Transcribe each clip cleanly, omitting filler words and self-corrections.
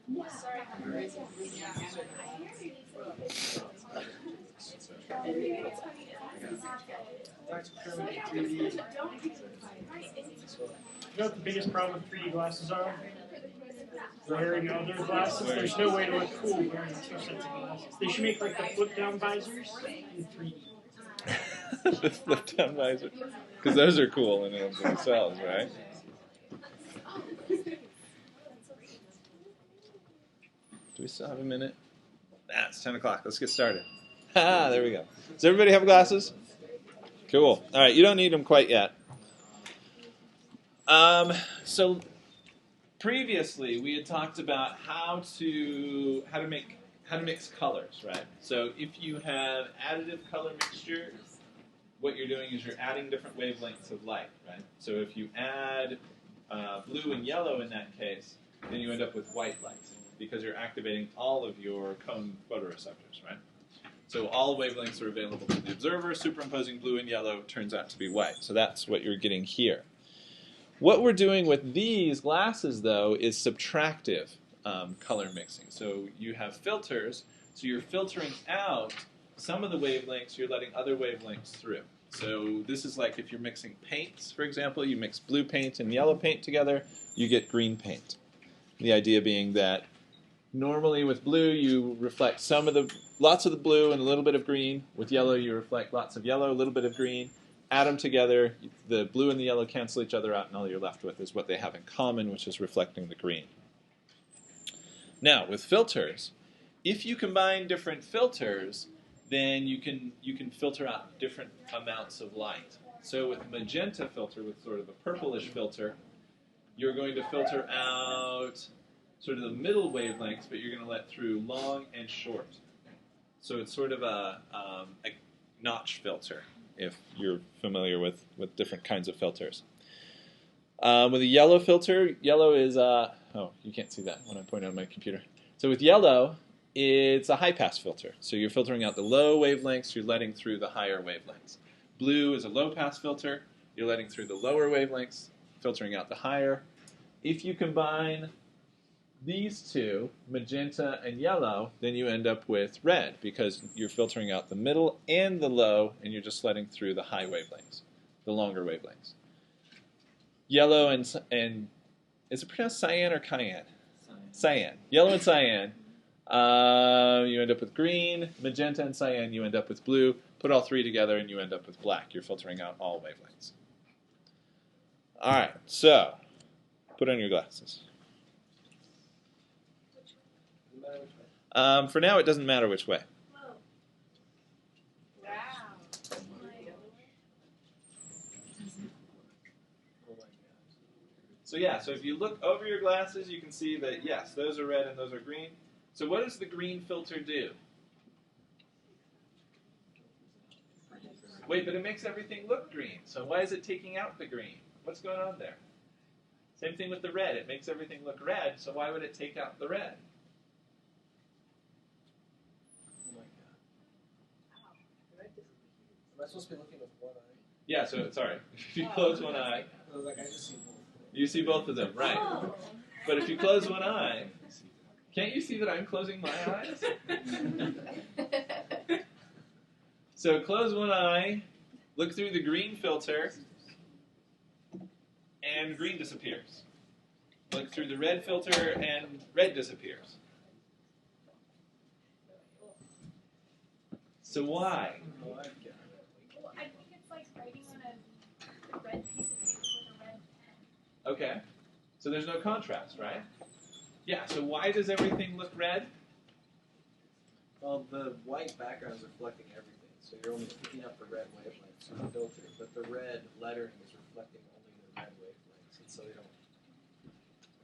You know what the biggest problem with 3D glasses are? Wearing other glasses. There's no way to look cool wearing two sets of glasses. They should make like the flip-down visors in 3D. The flip-down visor. Because those are cool in and of themselves, right? Do we still have a minute? Nah, it's 10 o'clock. Let's get started. Ah, there we go. Does everybody have glasses? Cool. All right, you don't need them quite yet. So previously we had talked about how to mix colors, right? So if you have additive color mixture, what you're doing is you're adding different wavelengths of light, right? So if you add blue and yellow in that case, then you end up with white light because you're activating all of your cone photoreceptors, right? So all wavelengths are available to the observer. Superimposing blue and yellow turns out to be white. So that's what you're getting here. What we're doing with these glasses, though, is subtractive color mixing. So you have filters, so you're filtering out some of the wavelengths, you're letting other wavelengths through. So this is like if you're mixing paints, for example, you mix blue paint and yellow paint together, you get green paint. The idea being that normally with blue you reflect lots of the blue and a little bit of green. With yellow you reflect lots of yellow, a little bit of green. Add them together, the blue and the yellow cancel each other out, and all you're left with is what they have in common, which is reflecting the green. Now, with filters, if you combine different filters, then you can filter out different amounts of light. So with magenta filter, with sort of a purplish filter, you're going to filter out sort of the middle wavelengths, but you're going to let through long and short. So it's sort of a notch filter, if you're familiar with different kinds of filters. With a yellow filter, yellow is, oh, you can't see that when I point on my computer. So with yellow, it's a high-pass filter. So you're filtering out the low wavelengths, you're letting through the higher wavelengths. Blue is a low-pass filter, you're letting through the lower wavelengths, filtering out the higher. If you combine these two, magenta and yellow, then you end up with red because you're filtering out the middle and the low, and you're just letting through the high wavelengths, the longer wavelengths. Yellow and is it pronounced cyan or cyan? Cyan. Yellow and cyan, you end up with green. Magenta and cyan, you end up with blue. Put all three together, and you end up with black. You're filtering out all wavelengths. All right, so put on your glasses. For now, it doesn't matter which way. Wow. So yeah, so if you look over your glasses, you can see that, yes, those are red and those are green. So what does the green filter do? Wait, but it makes everything look green. So why is it taking out the green? What's going on there? Same thing with the red. It makes everything look red, so why would it take out the red? Am I supposed to be looking with one eye? Yeah, so, sorry. If you close one eye, I was like, I just see both. you see both of them, right. But if you close one eye, can't you see that I'm closing my eyes? So close one eye, look through the green filter, and green disappears. Look through the red filter, and red disappears. So why? Well, I think it's like writing on a red piece of paper with a red pen. Okay. So there's no contrast, right? Yeah, so why does everything look red? Well, the white background is reflecting everything, so you're only picking up the red wavelengths from the filter, but the red lettering is reflecting only the red wavelengths, and so they don't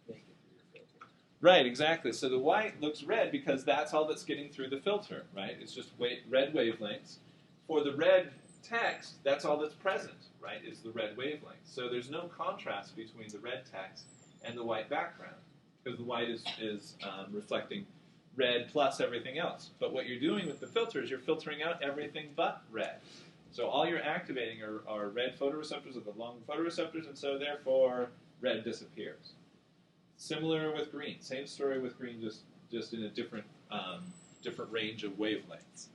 make it through your filter. Right, exactly. So the white looks red because that's all that's getting through the filter, right? It's just red wavelengths. For the red text, that's all that's present, right, is the red wavelength. So there's no contrast between the red text and the white background because the white is reflecting red plus everything else. But what you're doing with the filter is you're filtering out everything but red. So all you're activating are red photoreceptors or the long photoreceptors, and so therefore red disappears. Similar with green. Same story with green, just in a different range of wavelengths.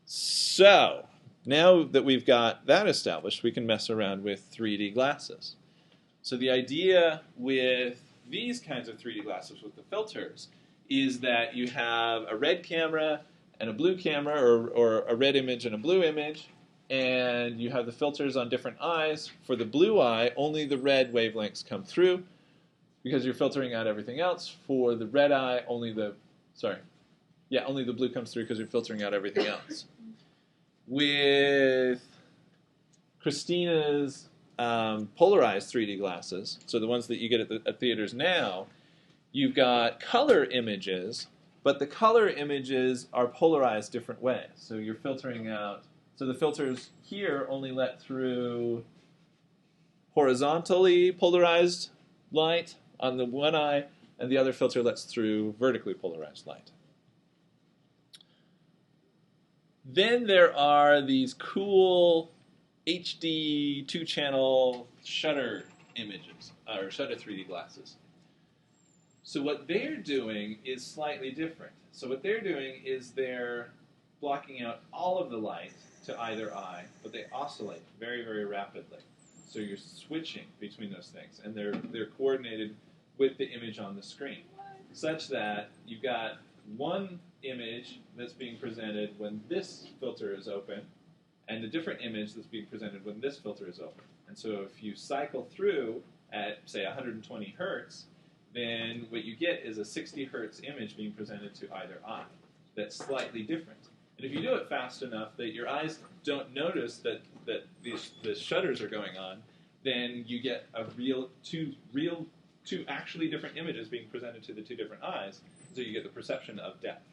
So now that we've got that established, we can mess around with 3D glasses. So the idea with these kinds of 3D glasses with the filters is that you have a red camera and a blue camera, or a red image and a blue image, and you have the filters on different eyes. For the blue eye, only the red wavelengths come through because you're filtering out everything else. For the red eye, only the blue comes through because you're filtering out everything else. With Christina's polarized 3D glasses, so the ones that you get at theaters now, you've got color images, but the color images are polarized different ways. So you're filtering out, so the filters here only let through horizontally polarized light on the one eye, and the other filter lets through vertically polarized light. Then there are these cool HD 2-channel shutter images, or shutter 3D glasses. So what they're doing is slightly different. So what they're doing is they're blocking out all of the light to either eye, but they oscillate very, very rapidly. So you're switching between those things, and they're coordinated with the image on the screen, such that you've got one image that's being presented when this filter is open, and a different image that's being presented when this filter is open. And so if you cycle through at, say, 120 hertz, then what you get is a 60 hertz image being presented to either eye that's slightly different. And if you do it fast enough that your eyes don't notice that the shutters are going on, then you get two actually different images being presented to the two different eyes, so you get the perception of depth.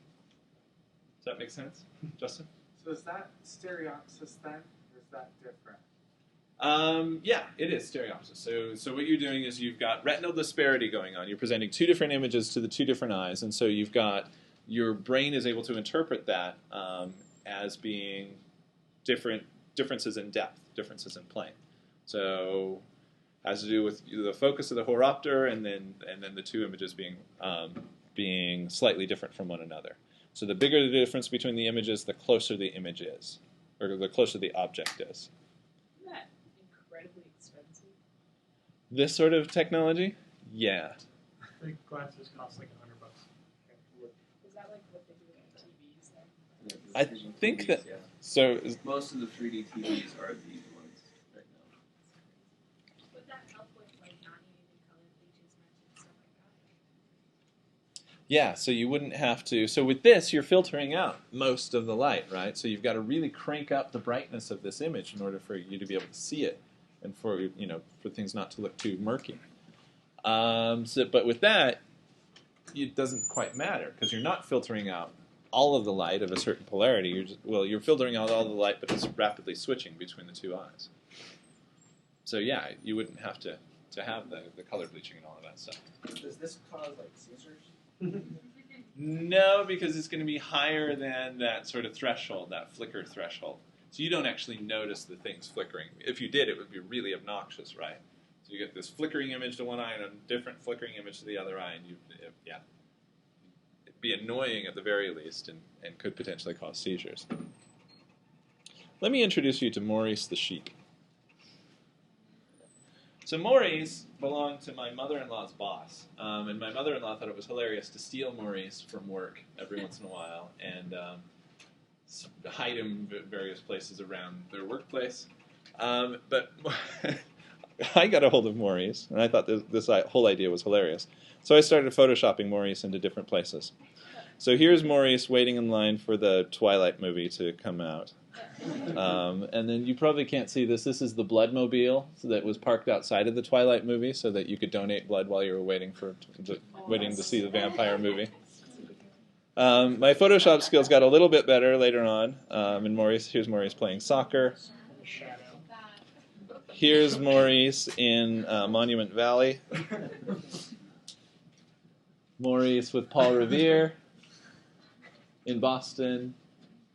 Does that make sense, Justin? So is that stereopsis then, or is that different? Yeah, it is stereopsis. So what you're doing is you've got retinal disparity going on. You're presenting two different images to the two different eyes, and so you've got your brain is able to interpret that as being differences in depth, differences in plane. So has to do with the focus of the horopter, and then the two images being slightly different from one another. So the bigger the difference between the images, the closer the image is, or the closer the object is. Isn't that incredibly expensive? This sort of technology? Yeah. The glasses cost like $100. Is that like what they do with TVs then? Yeah, the I 3D think TVs, that- yeah. So Most of the 3D TVs are these ones right now. Would that help with like not needing to color bleach as much and stuff like that? yeah, so you wouldn't have to. So with this, you're filtering out most of the light, right? So you've got to really crank up the brightness of this image in order for you to be able to see it, and for things not to look too murky. But with that, it doesn't quite matter because you're not filtering out all of the light of a certain polarity. You're filtering out all the light, but it's rapidly switching between the two eyes. So yeah, you wouldn't have to have the color bleaching and all of that stuff. Does this cause like seizures? No, because it's going to be higher than that sort of threshold, that flicker threshold. So you don't actually notice the things flickering. If you did, it would be really obnoxious, right? So you get this flickering image to one eye and a different flickering image to the other eye, and it'd be annoying at the very least, and could potentially cause seizures. Let me introduce you to Maurice the sheep. So Maurice belonged to my mother-in-law's boss, and my mother-in-law thought it was hilarious to steal Maurice from work every once in a while and hide him at various places around their workplace. But I got a hold of Maurice, and I thought this whole idea was hilarious. So I started photoshopping Maurice into different places. So here's Maurice waiting in line for the Twilight movie to come out. And then you probably can't see this. This is the Bloodmobile that was parked outside of the Twilight movie so that you could donate blood while you were waiting to see the vampire movie. My Photoshop skills got a little bit better later on. And here's Maurice playing soccer. Shadow. Here's Maurice in Monument Valley. Maurice with Paul Revere in Boston.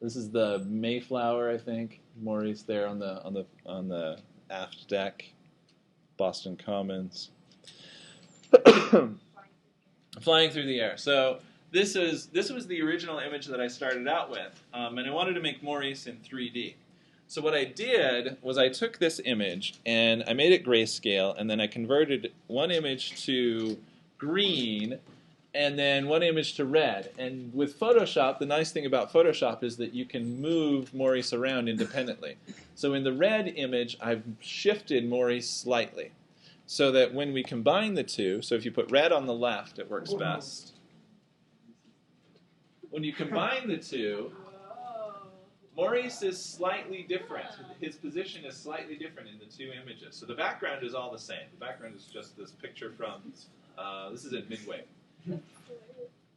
This is the Mayflower, I think. Maurice there on the aft deck. Boston Commons. Flying through the air. So this was the original image that I started out with, and I wanted to make Maurice in 3D. So what I did was I took this image and I made it grayscale, and then I converted one image to green and then one image to red. And with Photoshop, the nice thing about Photoshop is that you can move Maurice around independently. So in the red image, I've shifted Maurice slightly so that when we combine the two, so if you put red on the left, it works best. When you combine the two, Maurice is slightly different. His position is slightly different in the two images. So the background is all the same. The background is just this picture from, this is in Midway.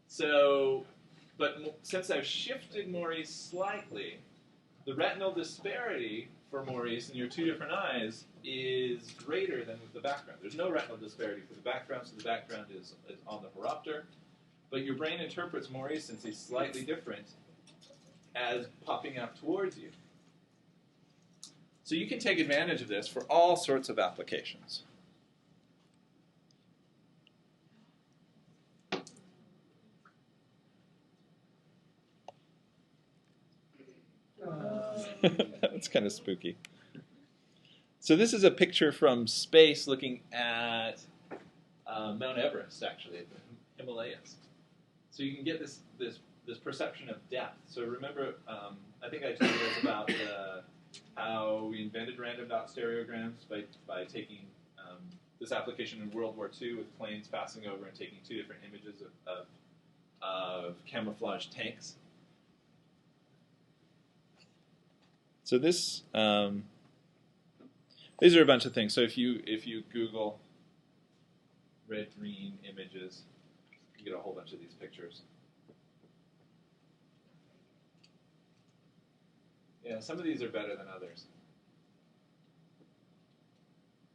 So, but since I've shifted Maurice slightly, the retinal disparity for Maurice in your two different eyes is greater than with the background. There's no retinal disparity for the background, so the background is on the horopter. But your brain interprets Maurice, since he's slightly different, as popping out towards you. So you can take advantage of this for all sorts of applications. That's kind of spooky. So this is a picture from space looking at Mount Everest, actually, the Himalayas. So you can get this perception of depth. So remember, I think I told you guys about how we invented random dot stereograms by taking this application in World War II with planes passing over and taking two different images of camouflage tanks. So this, these are a bunch of things. So if you Google red-green images, you get a whole bunch of these pictures. Yeah, some of these are better than others.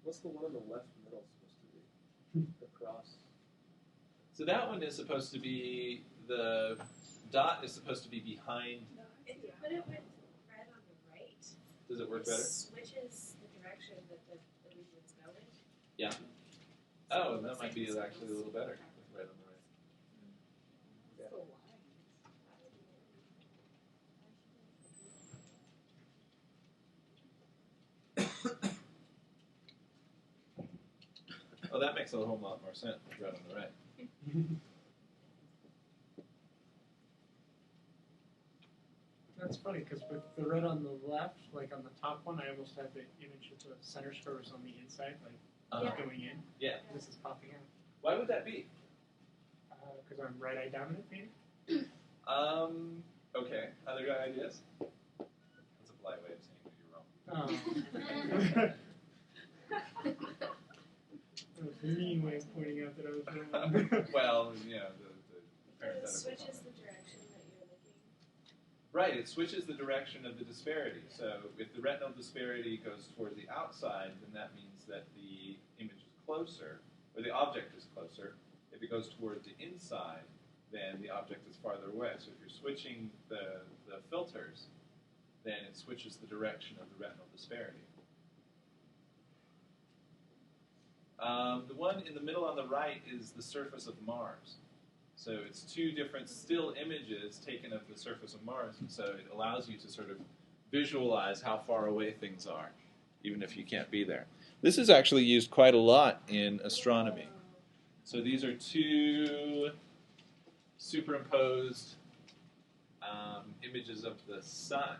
What's the one on the left middle supposed to be? The cross. So that one is supposed to be, the dot is supposed to be behind. If you put it with red on the right, Does it work it better? switches the direction that the region's going. Yeah. Oh, and that might be actually a little better with red on the right. It's the lines. Oh, that makes a whole lot more sense with red on the right. That's funny because with the red on the left, like on the top one, I almost had the image of the center square was on the inside, like going in. Yeah. This is popping out Why would that be? because I'm right-eye dominant, maybe. Okay. Other ideas? That's a polite way of saying that you're wrong. A mean way of pointing out that I was wrong. Well, you know, the But it parenthetical switches comment. the direction that you're looking. Right, it switches the direction of the disparity. So if the retinal disparity goes toward the outside, then that means that the image is closer, or the object is closer. If it goes toward the inside, then the object is farther away. So if you're switching the filters, then it switches the direction of the retinal disparity. The one in the middle on the right is the surface of Mars. So it's two different still images taken of the surface of Mars, and so it allows you to sort of visualize how far away things are, even if you can't be there. This is actually used quite a lot in astronomy. So these are two superimposed images of the sun.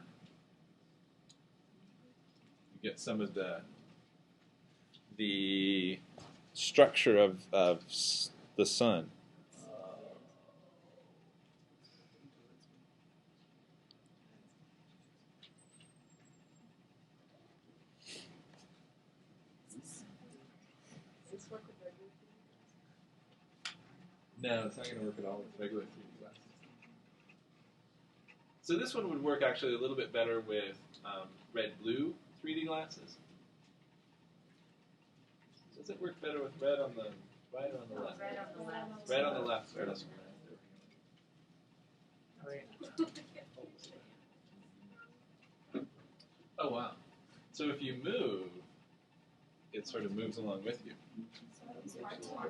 You get some of the structure of the sun. Does this work with regular No, it's not going to work at all with regular 3D glasses. So this one would work actually a little bit better with red-blue 3D glasses. Does it work better with red on the right or on the left? Red on the left. Red on the left. Red on the left. Oh, wow. So if you move, it sort of moves along with you. It's hard to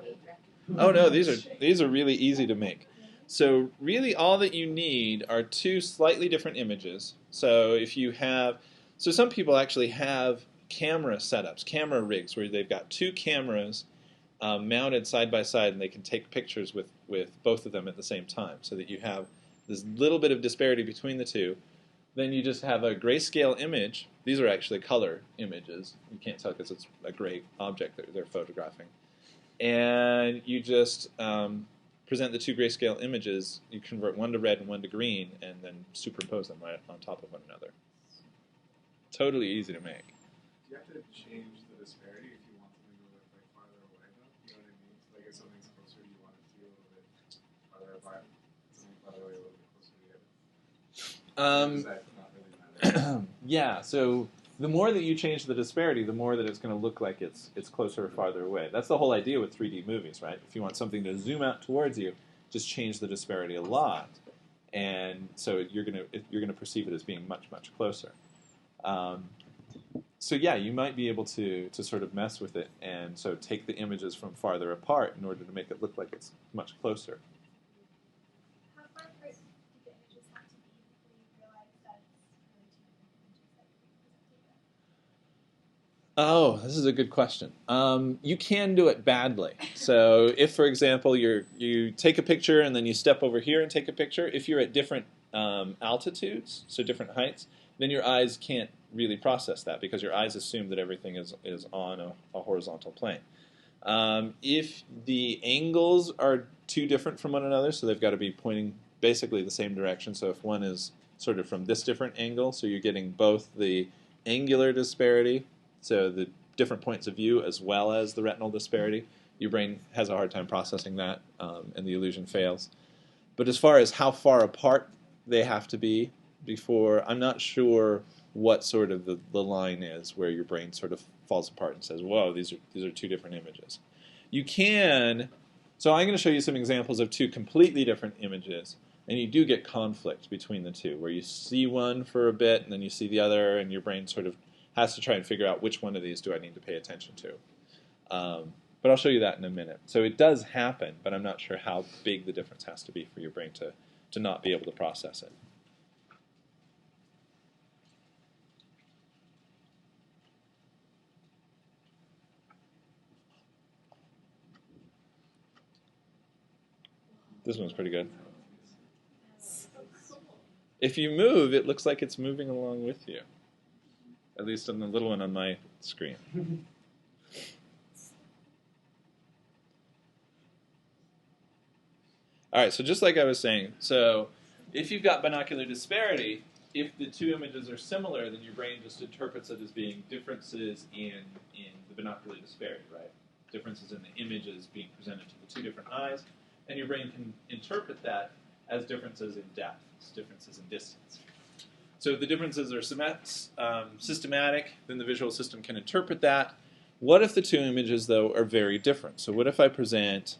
Oh no, these are really easy to make. So really all that you need are two slightly different images. So if you have, so some people actually have camera setups, camera rigs where they've got two cameras mounted side by side and they can take pictures with both of them at the same time so that you have this little bit of disparity between the two. Then you just have a grayscale image. These are actually color images. You can't tell because it's a gray object that they're photographing. And you just present the two grayscale images. You convert one to red and one to green, and then superimpose them right on top of one another. Totally easy to make. Do you have to change the disparity if you want something to look like farther away, though? You know what I mean? Like if something's closer, you want it to be a little bit farther apart. Something farther away, a little bit closer together. Does that not really matter? Yeah, so the more that you change the disparity, the more that it's going to look like it's closer or farther away. That's the whole idea with 3D movies, right? If you want something to zoom out towards you, just change the disparity a lot, and so you're going to perceive it as being much, much closer. So yeah, you might be able to sort of mess with it, and so take the images from farther apart in order to make it look like it's much closer. How far apart do the images have to be before you realize that it's really two different images that you're being presented with? Oh, this is a good question. You can do it badly. So if, for example, you take a picture and then you step over here and take a picture, if you're at different altitudes, so different heights, then your eyes can't really process that because your eyes assume that everything is on a horizontal plane. If the angles are too different from one another, so they've got to be pointing basically the same direction, so if one is sort of from this different angle, so you're getting both the angular disparity, so the different points of view, as well as the retinal disparity, your brain has a hard time processing that, and the illusion fails. But as far as how far apart they have to be before, I'm not sure what sort of the line is where your brain sort of falls apart and says, whoa, these are two different images. You can, so I'm going to show you some examples of two completely different images, and you do get conflict between the two, where you see one for a bit and then you see the other, and your brain sort of has to try and figure out which one of these do I need to pay attention to. But I'll show you that in a minute. So it does happen, but I'm not sure how big the difference has to be for your brain to not be able to process it. This one's pretty good. If you move, it looks like it's moving along with you. At least on the little one on my screen. All right, so just like I was saying, so if you've got binocular disparity, if the two images are similar, then your brain just interprets it as being differences in the binocular disparity, right? Differences in the images being presented to the two different eyes, and your brain can interpret that as differences in depth, differences in distance. So if the differences are systematic, then the visual system can interpret that. What if the two images, though, are very different? So what if I present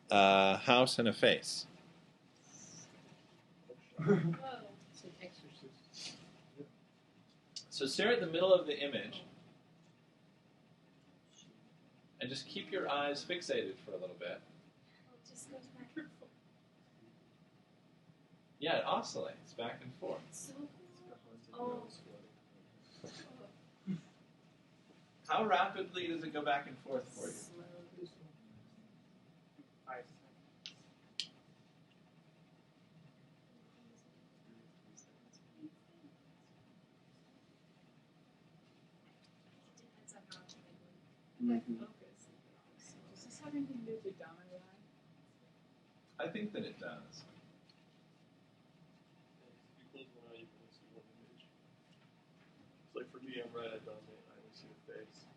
a house and a face? So stare at the middle of the image and just keep your eyes fixated for a little bit. It just goes back and forth. Yeah, it oscillates back and forth. So cool. Oh. How rapidly does it go back and forth for you? Depends on how it's made. Focus. Does this have anything to do with the dominant eye? I think that it does. Like for me, I'm right at dominant. I don't see the face.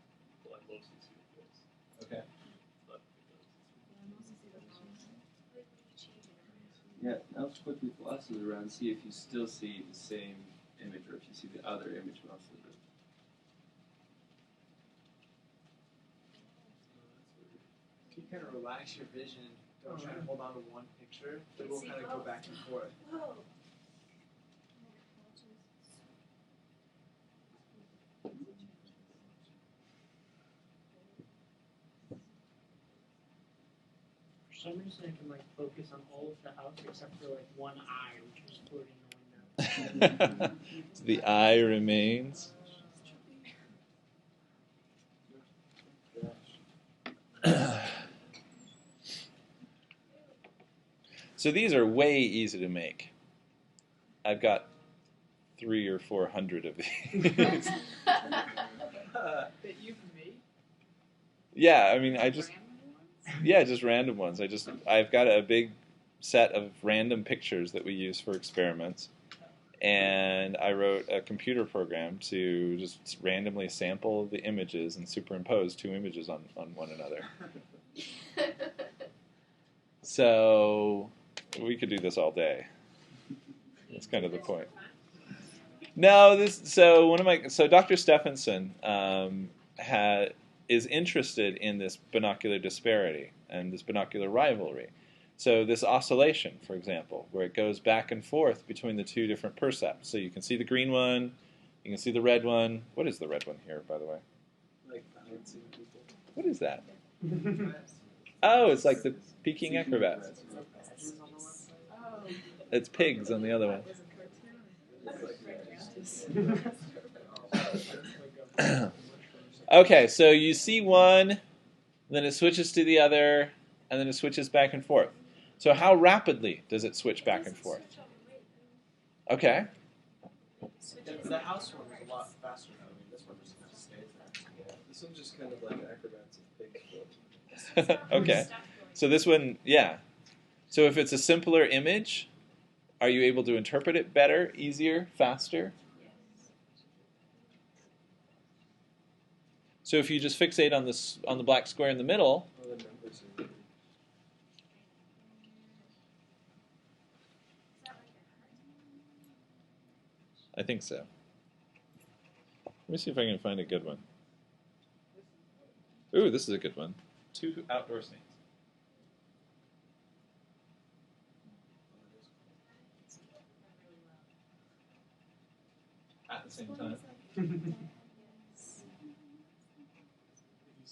Well, I mostly see the face. Okay. But Yeah, now flip your glasses around, see if you still see the same image or if you see the other image most of it. If you kind of relax your vision, don't try to hold on to one picture, it will kind of go back and forth. Whoa. For some reason, I can like focus on all of the house except for like one eye, which was floating in the window. The eye remains. So these are way easy to make. I've got 300 or 400 of these. That you've made? Yeah, I mean, I just Random ones? just random ones. I've got a big set of random pictures that we use for experiments, and I wrote a computer program to just randomly sample the images and superimpose two images on one another. So we could do this all day. That's kind of the point. No, Dr. Stephenson is interested in this binocular disparity and this binocular rivalry. So this oscillation, for example, where it goes back and forth between the two different percepts. So you can see the green one, you can see the red one. What is the red one here, by the way? Like balancing people. What is that? Oh, it's like the peking acrobats. Oh. It's pigs on the other one. That was a cartoon. Okay, so you see one, then it switches to the other, and then it switches back and forth. So how rapidly does it switch back and forth? Okay. The house one was a lot faster though. I mean, this one just kind of stays there. Yeah, this one's just kind of like acrobats and pigs. Okay. So this one, yeah. So if it's a simpler image, are you able to interpret it better, easier, faster? So if you just fixate on the black square in the middle, Oh, the numbers are weird. I think so. Let me see if I can find a good one. Ooh, this is a good one. Two outdoor scenes. At the same time. If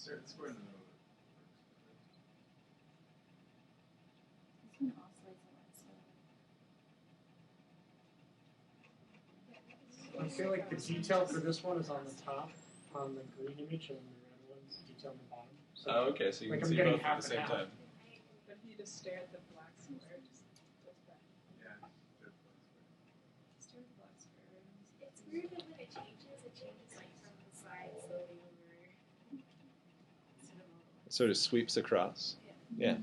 you start the square in the middle, This one oscillates a lot slower. I feel like the detail for this one is on the top, on the green image, and the red one's detail on the bottom. So Oh, okay, so you Like can I'm see getting both at half the and same half. time. But if you just stare at the black square, it just goes back. yeah. Stare at the black square. It's weird that when it changes like from the side slowly over. Instead of all the It sort of sweeps across. Yeah.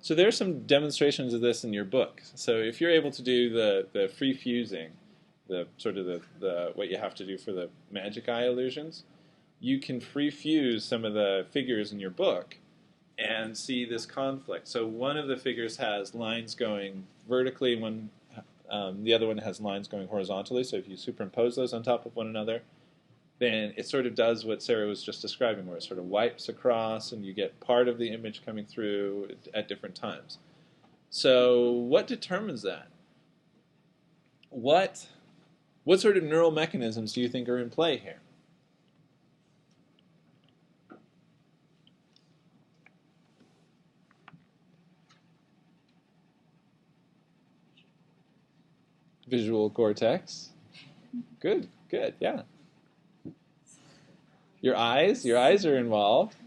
So there are some demonstrations of this in your book. So if you're able to do the free fusing, the sort of the what you have to do for the magic eye illusions, you can free fuse some of the figures in your book and see this conflict. So one of the figures has lines going vertically, the other one has lines going horizontally. So if you superimpose those on top of one another, then it sort of does what Sarah was just describing, where it sort of wipes across and you get part of the image coming through at different times. So what determines that? What sort of neural mechanisms do you think are in play here? Visual cortex. Good, yeah. Your eyes are involved.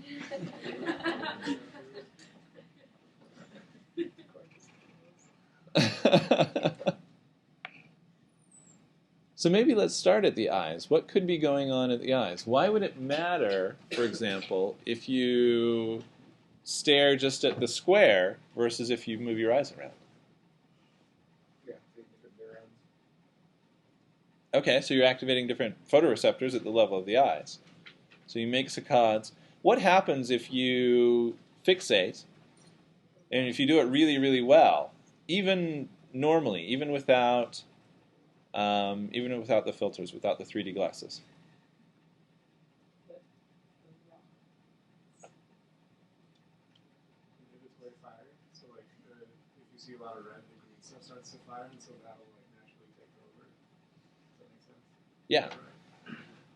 So maybe let's start at the eyes. What could be going on at the eyes? Why would it matter, for example, if you stare just at the square versus if you move your eyes around? Yeah, different neurons. Okay, so you're activating different photoreceptors at the level of the eyes. So you make saccades. What happens if you fixate, and if you do it really, really well, even normally, even without the filters, without the 3D glasses? inhibitory firing. So like if you see a lot of red, the green stuff starts to fire, and so that'll like naturally take over. Does that make sense? Yeah.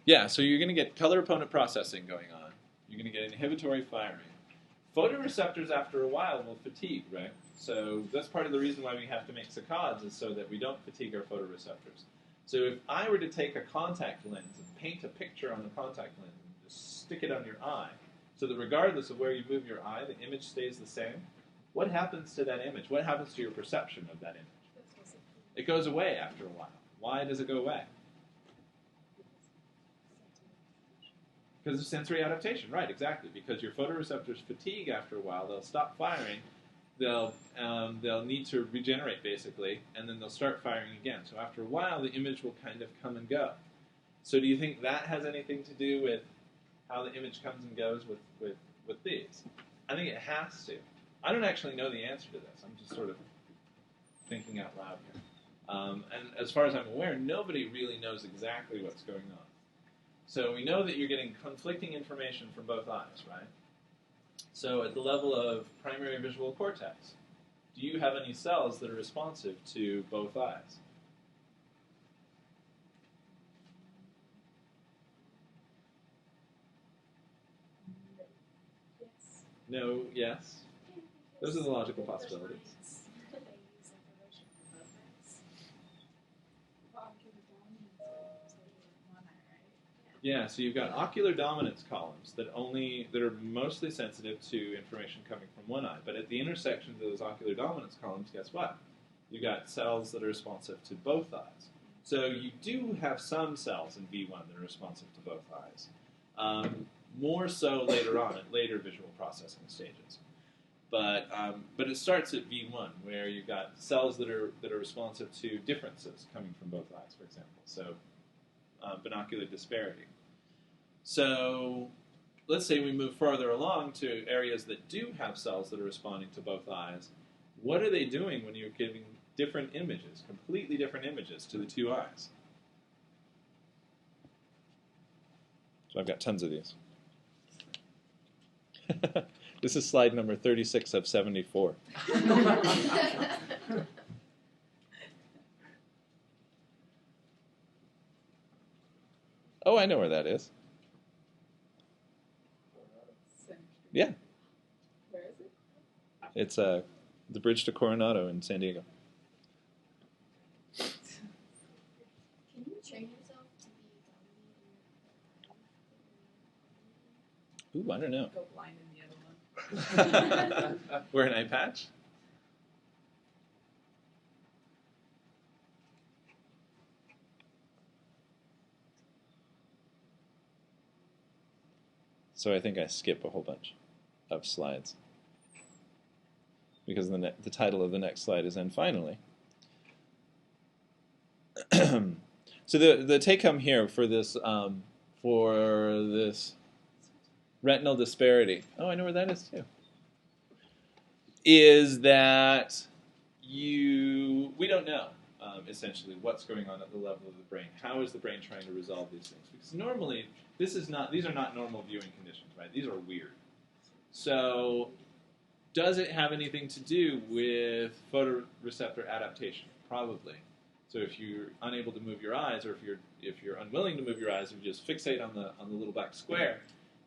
Yeah, so you're going to get color opponent processing going on. You're going to get inhibitory firing. Photoreceptors, after a while, will fatigue, right? So that's part of the reason why we have to make saccades, is so that we don't fatigue our photoreceptors. So if I were to take a contact lens and paint a picture on the contact lens and just stick it on your eye, so that regardless of where you move your eye, the image stays the same, what happens to that image? What happens to your perception of that image? It goes away after a while. Why does it go away? Because of sensory adaptation, right, exactly. Because your photoreceptors fatigue after a while, they'll stop firing, they'll need to regenerate, basically, and then they'll start firing again. So after a while, the image will kind of come and go. So do you think that has anything to do with how the image comes and goes with these? I think it has to. I don't actually know the answer to this. I'm just sort of thinking out loud here. And as far as I'm aware, nobody really knows exactly what's going on. So we know that you're getting conflicting information from both eyes, right? So at the level of primary visual cortex, do you have any cells that are responsive to both eyes? Yes. No, yes. Those are the logical possibilities. Yeah, so you've got ocular dominance columns that are mostly sensitive to information coming from one eye. But at the intersections of those ocular dominance columns, guess what? You've got cells that are responsive to both eyes. So you do have some cells in V1 that are responsive to both eyes. More so later on, at later visual processing stages. But it starts at V1, where you've got cells that are responsive to differences coming from both eyes, for example. So binocular disparity. So let's say we move farther along to areas that do have cells that are responding to both eyes. What are they doing when you're giving different images, completely different images to the two eyes? So I've got tons of these. This is slide number 36 of 74. Oh, I know where that is. Yeah. Where is it? It's the bridge to Coronado in San Diego. Can you train yourself to be Ooh, I don't know. Go blind in the other one. Wear an eye patch? So I think I skip a whole bunch of slides because the title of the next slide is "And finally." So the take home here for this retinal disparity, oh, I know where that is too, is that we don't know essentially what's going on at the level of the brain. How is the brain trying to resolve these things? Because normally these are not normal viewing conditions, right? These are weird. So does it have anything to do with photoreceptor adaptation? Probably. So if you're unable to move your eyes, or if you're unwilling to move your eyes, if you just fixate on the little black square,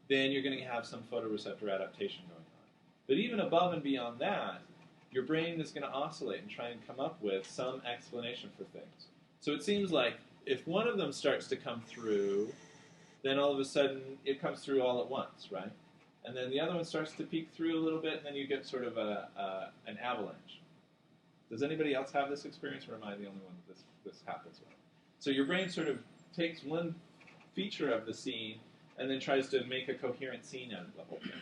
then you're going to have some photoreceptor adaptation going on. But even above and beyond that, your brain is going to oscillate and try and come up with some explanation for things. So it seems like if one of them starts to come through, then all of a sudden it comes through all at once, right? And then the other one starts to peek through a little bit, and then you get sort of an avalanche. Does anybody else have this experience, or am I the only one that this happens with? So your brain sort of takes one feature of the scene and then tries to make a coherent scene out of the whole thing.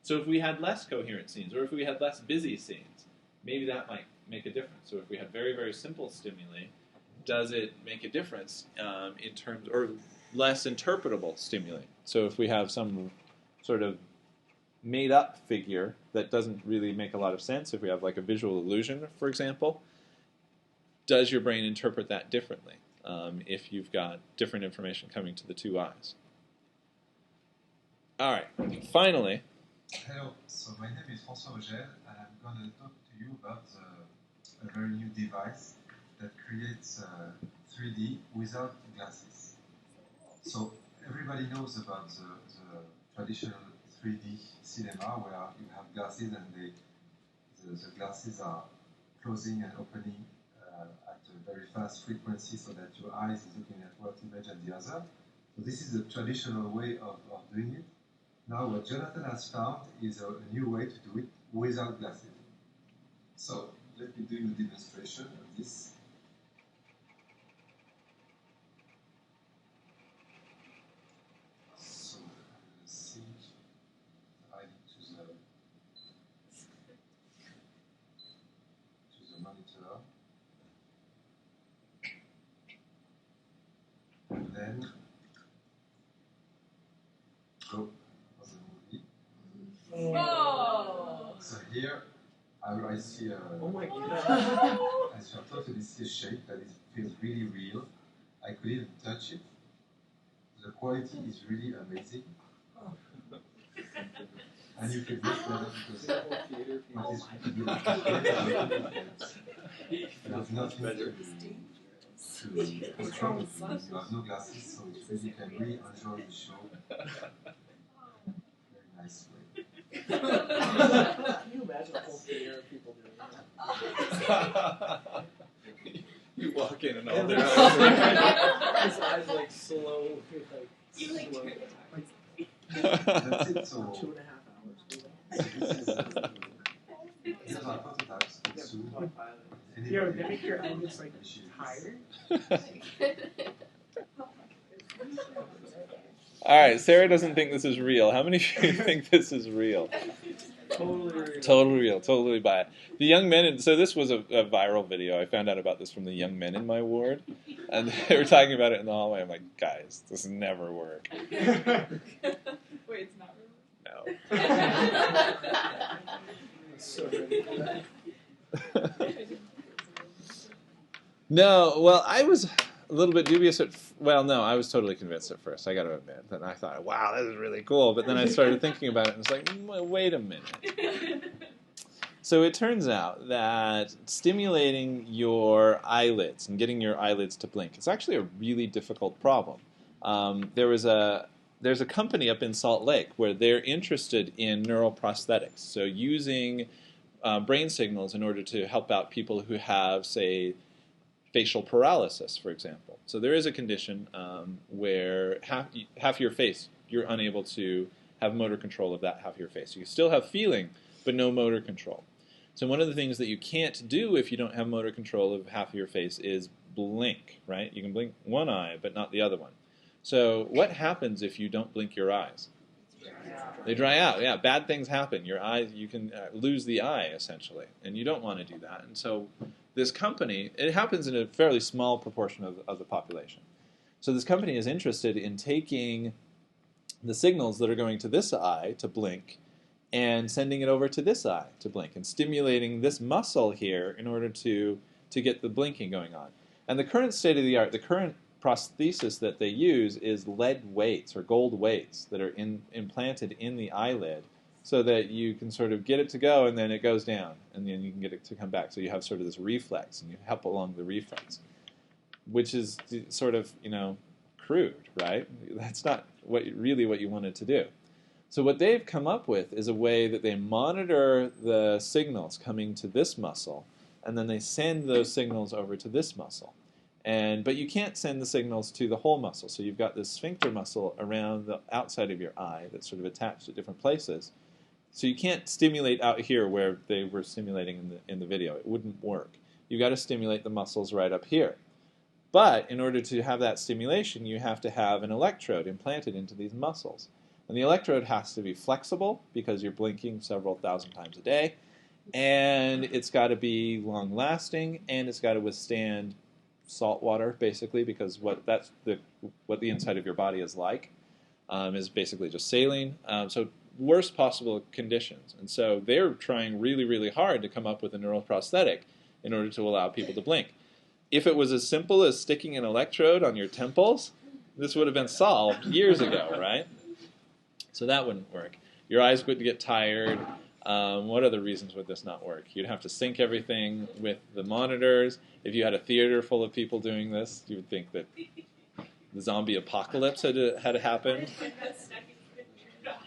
So if we had less coherent scenes, or if we had less busy scenes, maybe that might make a difference. So if we had very, very simple stimuli, does it make a difference in terms, or less interpretable stimuli? So if we have some sort of made-up figure that doesn't really make a lot of sense, if we have like a visual illusion, for example, does your brain interpret that differently if you've got different information coming to the two eyes? All right, finally. Hello, so my name is François Auger, and I'm going to talk to you about a very new device that creates 3D without glasses. So everybody knows about the traditional 3D cinema where you have glasses and the glasses are closing and opening at a very fast frequency so that your eyes is looking at one image and the other. So this is the traditional way of doing it. Now what Jonathan has found is a new way to do it without glasses. So let me do a demonstration of this. So let's see. I need to the monitor. And then go for the movie. Oh. So here I see Oh my god. I totally see a shape that feels really real. I could even touch it. The quality is really amazing. And you can look better because what is really there's nothing to control. You have no glasses, so you can really enjoy the show. Very nice way. Can you imagine a whole theater of people doing that? You walk in and all And their his eyes eyes like slowly You like slow. turn it That's it. So 2.5 hours. these are prototypes. But soon, Yo, they make your eyelids like tired. All right, Sarah doesn't think this is real. How many of you think this is real? Totally real. Totally buy it. The young men, so this was a viral video. I found out about this from the young men in my ward. And they were talking about it in the hallway. I'm like, guys, this never work. Wait, it's not real? No. So ready for that. No, well, I was a little bit dubious I was totally convinced at first, I got to admit. And I thought, wow, this is really cool. But then I started thinking about it, and it's like, wait a minute. So it turns out that stimulating your eyelids and getting your eyelids to blink is actually a really difficult problem. There's a company up in Salt Lake where they're interested in neural prosthetics, so using brain signals in order to help out people who have, say, facial paralysis, for example. So there is a condition where half your face, you're unable to have motor control of that half of your face. So you still have feeling, but no motor control. So one of the things that you can't do if you don't have motor control of half of your face is blink, right? You can blink one eye, but not the other one. So what happens if you don't blink your eyes? They dry out. Yeah, bad things happen. Your eyes, you can lose the eye, essentially, and you don't want to do that. And so this company, it happens in a fairly small proportion of the population. So this company is interested in taking the signals that are going to this eye to blink and sending it over to this eye to blink and stimulating this muscle here in order to get the blinking going on. And the current state of the art, the current prosthesis that they use is lead weights or gold weights that are implanted in the eyelid so that you can sort of get it to go and then it goes down and then you can get it to come back. So you have sort of this reflex and you help along the reflex, which is sort of, crude, right? That's not really what you wanted to do. So what they've come up with is a way that they monitor the signals coming to this muscle and then they send those signals over to this muscle. But you can't send the signals to the whole muscle. So you've got this sphincter muscle around the outside of your eye that's sort of attached at different places. So you can't stimulate out here where they were stimulating in the video. It wouldn't work. You've got to stimulate the muscles right up here. But in order to have that stimulation, you have to have an electrode implanted into these muscles. And the electrode has to be flexible because you're blinking several thousand times a day. And it's got to be long-lasting, and it's got to withstand salt water, basically, because what the inside of your body is like is basically just saline. So worst possible conditions. And so they're trying really, really hard to come up with a neural prosthetic in order to allow people to blink. If it was as simple as sticking an electrode on your temples, this would have been solved years ago, right? So that wouldn't work. Your eyes would get tired. What other reasons would this not work? You'd have to sync everything with the monitors. If you had a theater full of people doing this, you would think that the zombie apocalypse had happened.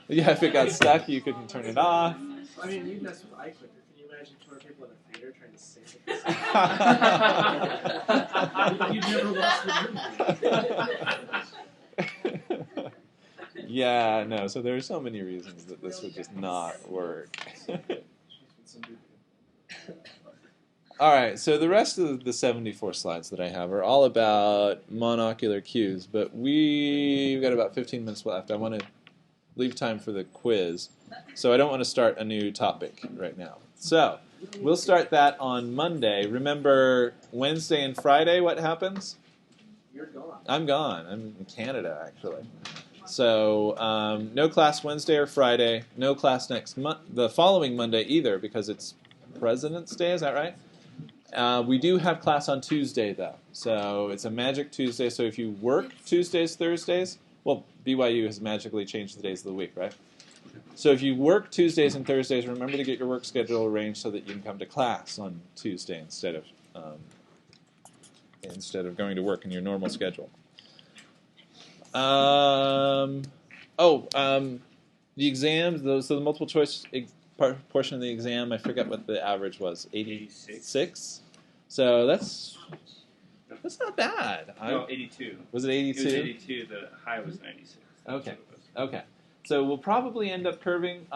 Yeah, if it got stuck, you couldn't turn it off. I mean, you mess with iClicker. Can you imagine 200 people in a theater trying to save it? You'd never watch the movie. Yeah, no. So there are so many reasons that this would just not work. All right, so the rest of the 74 slides that I have are all about monocular cues, but we've got about 15 minutes left. I want to leave time for the quiz, so I don't want to start a new topic right now. So we'll start that on Monday. Remember, Wednesday and Friday, what happens? You're gone. I'm gone. I'm in Canada, actually. So no class Wednesday or Friday. No class the following Monday either, because it's President's Day. Is that right? We do have class on Tuesday, though. So it's a Magic Tuesday. So if you work Tuesdays, Thursdays, well, BYU has magically changed the days of the week, right? So if you work Tuesdays and Thursdays, remember to get your work schedule arranged so that you can come to class on Tuesday instead of going to work in your normal schedule. The exams, so the multiple choice portion of the exam, I forget what the average was, 86? So that's not bad. No, 82. Was it 82? It was 82. The high was 96. Okay. So we'll probably end up curving.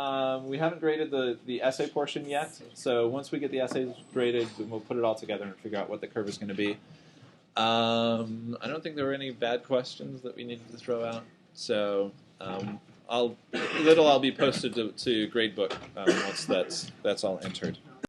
We haven't graded the essay portion yet. So once we get the essays graded, we'll put it all together and figure out what the curve is going to be. I don't think there were any bad questions that we needed to throw out. So I'll be posted to Gradebook once that's all entered.